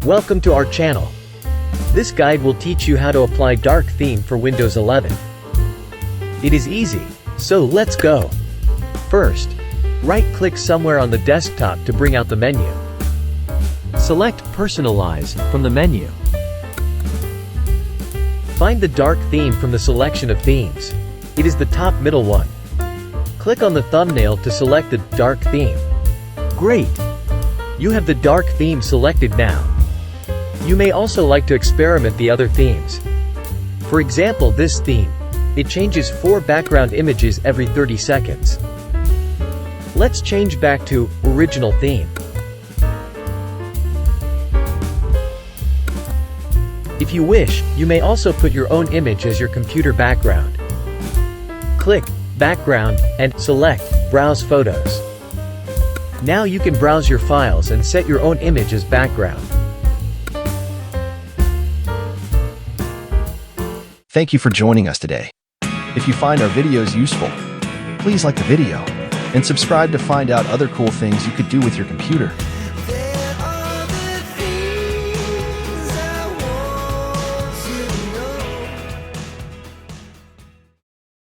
Welcome to our channel. This guide will teach you how to apply dark theme for Windows 11. It is easy, so let's go. First, right-click somewhere on the desktop to bring out the menu. Select Personalize from the menu. Find the dark theme from the selection of themes. It is the top middle one. Click on the thumbnail to select the dark theme. Great! You have the dark theme selected now. You may also like to experiment the other themes. For example, this theme. It changes 4 background images every 30 seconds. Let's change back to original theme. If you wish, you may also put your own image as your computer background. Click Background and select Browse Photos. Now you can browse your files and set your own image as background. Thank you for joining us today. If you find our videos useful, please like the video and subscribe to find out other cool things you could do with your computer.